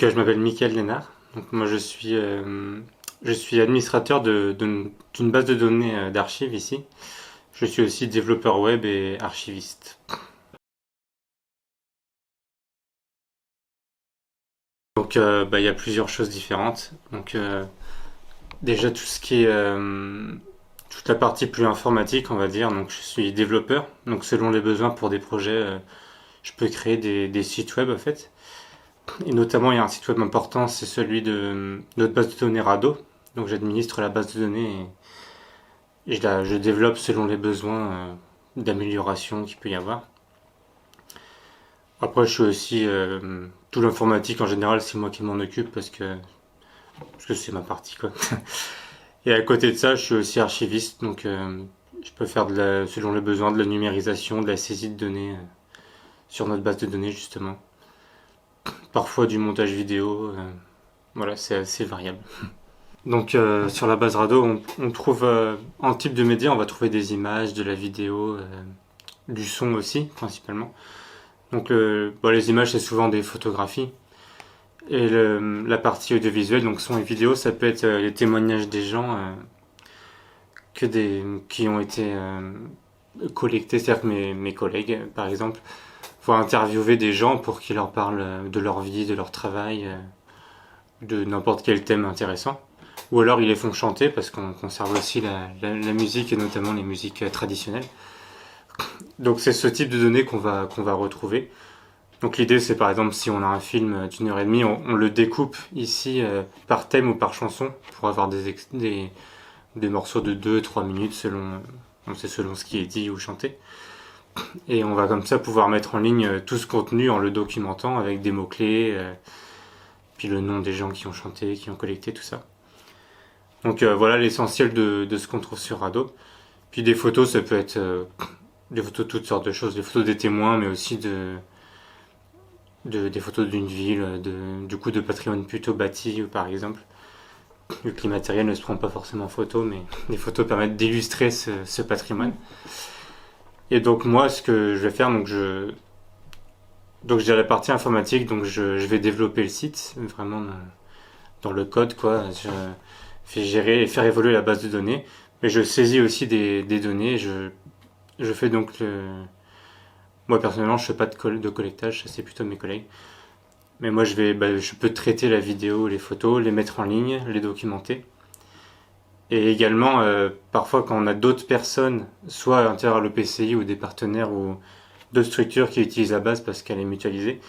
Je m'appelle Mickaël Lénard. Donc, moi, je suis administrateur d'une base de données d'archives ici. Je suis aussi développeur web et archiviste. Il y a plusieurs choses différentes. Déjà, tout ce qui est toute la partie plus informatique, on va dire. Donc, je suis développeur. Donc, selon les besoins pour des projets, je peux créer des sites web, en fait. Et notamment, il y a un site web important, c'est celui de notre base de données Rado. Donc, j'administre la base de données et je développe selon les besoins d'amélioration qu'il peut y avoir. Après, je suis aussi tout l'informatique en général, c'est moi qui m'en occupe parce que c'est ma partie quoi. Et à côté de ça, je suis aussi archiviste, donc je peux faire selon les besoins de la numérisation, de la saisie de données sur notre base de données justement. Parfois du montage vidéo, voilà, c'est assez variable. Sur la base Rado, on trouve en type de média, on va trouver des images, de la vidéo, du son aussi principalement. Les images c'est souvent des photographies et la partie audiovisuelle, donc son et vidéo, ça peut être les témoignages des gens qui ont été collectés, c'est-à-dire que mes collègues par exemple vont interviewer des gens pour qu'ils leur parlent de leur vie, de leur travail, de n'importe quel thème intéressant. Ou alors ils les font chanter parce qu'on conserve aussi la musique et notamment les musiques traditionnelles. Donc c'est ce type de données qu'on va retrouver. Donc l'idée c'est par exemple si on a un film d'une heure et demie, on le découpe ici par thème ou par chanson pour avoir des morceaux de 2-3 minutes selon ce qui est dit ou chanté. Et on va comme ça pouvoir mettre en ligne tout ce contenu en le documentant avec des mots-clés, puis le nom des gens qui ont chanté, qui ont collecté, tout ça. Voilà l'essentiel de ce qu'on trouve sur Rado. Puis des photos, ça peut être des photos de toutes sortes de choses, des photos des témoins, mais aussi des photos d'une ville, de patrimoine plutôt bâti, par exemple. Vu que l'immatériel ne se prend pas forcément en photo, mais les photos permettent d'illustrer ce patrimoine. Et donc moi, ce que je vais faire, j'ai la partie informatique, donc je vais développer le site, vraiment dans le code, quoi. Je fais gérer et faire évoluer la base de données, mais je saisis aussi des données, je fais moi personnellement, je fais pas de collectage, ça c'est plutôt mes collègues. Mais moi, je peux traiter la vidéo, les photos, les mettre en ligne, les documenter. Et également, parfois, quand on a d'autres personnes, soit à l'intérieur de l'EPCI ou des partenaires ou d'autres structures qui utilisent la base parce qu'elle est mutualisée,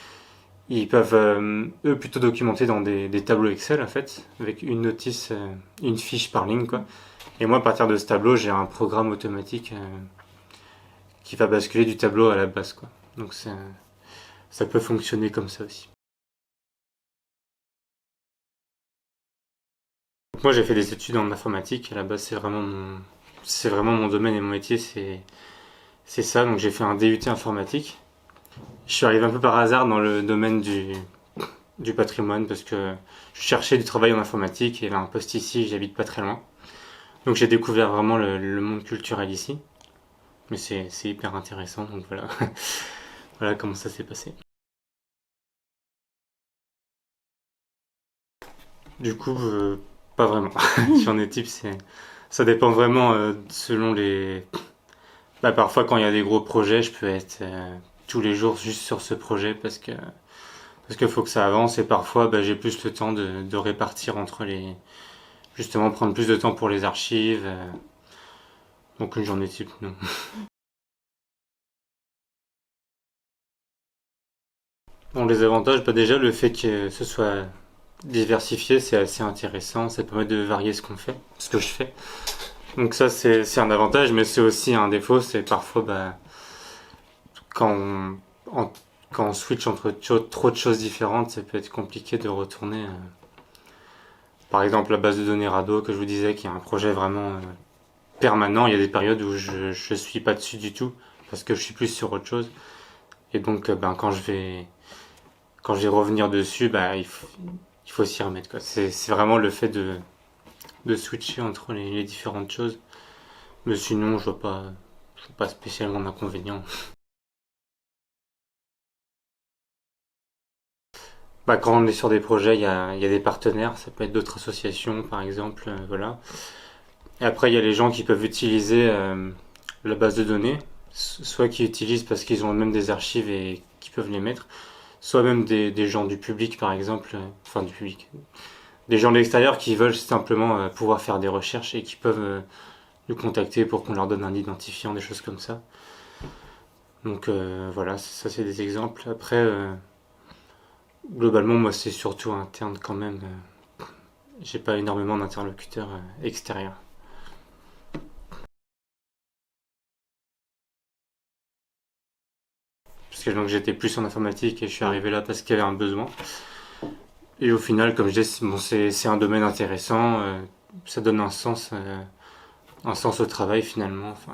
ils peuvent, eux, plutôt documenter dans des tableaux Excel, en fait, avec une notice, une fiche par ligne, quoi. Et moi, à partir de ce tableau, j'ai un programme automatique qui va basculer du tableau à la base, quoi. Donc, ça peut fonctionner comme ça aussi. Moi, j'ai fait des études en informatique. À la base, c'est vraiment mon domaine et mon métier, c'est ça. Donc, j'ai fait un DUT informatique. Je suis arrivé un peu par hasard dans le domaine du patrimoine parce que je cherchais du travail en informatique et il y avait un poste ici, j'habite pas très loin. Donc, j'ai découvert vraiment le monde culturel ici. Mais c'est hyper intéressant, donc voilà. Voilà comment ça s'est passé. Du coup, pas vraiment. Sur des types, ça dépend vraiment selon les. Parfois, quand il y a des gros projets, je peux être tous les jours juste sur ce projet parce qu'il faut que ça avance et parfois, j'ai plus le temps de répartir entre les. Justement, prendre plus de temps pour les archives. Donc, une journée type, non. Bon, les avantages, déjà, le fait que ce soit diversifié, c'est assez intéressant. Ça permet de varier ce que je fais. Donc ça, c'est un avantage, mais c'est aussi un défaut. C'est parfois, quand quand on switch entre trop de choses différentes, ça peut être compliqué de retourner. Par exemple, la base de données Rado, que je vous disais, qui est un projet vraiment permanent. Il y a des périodes où je suis pas dessus du tout, parce que je suis plus sur autre chose. Et donc, quand je vais revenir dessus, il faut s'y remettre, quoi. C'est vraiment le fait de switcher entre les différentes choses. Mais sinon, je vois pas spécialement d'inconvénients. Bah, quand on est sur des projets, il y a des partenaires, ça peut être d'autres associations par exemple, voilà. Et après, il y a les gens qui peuvent utiliser la base de données, soit qui utilisent parce qu'ils ont même des archives et qui peuvent les mettre, soit même des gens du public par exemple, enfin du public, des gens de l'extérieur qui veulent simplement pouvoir faire des recherches et qui peuvent nous contacter pour qu'on leur donne un identifiant, des choses comme ça. Donc voilà, ça c'est des exemples. Après, globalement, moi c'est surtout interne quand même. J'ai pas énormément d'interlocuteurs extérieurs. Parce que donc j'étais plus en informatique et je suis arrivé là parce qu'il y avait un besoin. Et au final, comme je dis, bon, c'est un domaine intéressant. Ça donne un sens au travail finalement. Enfin,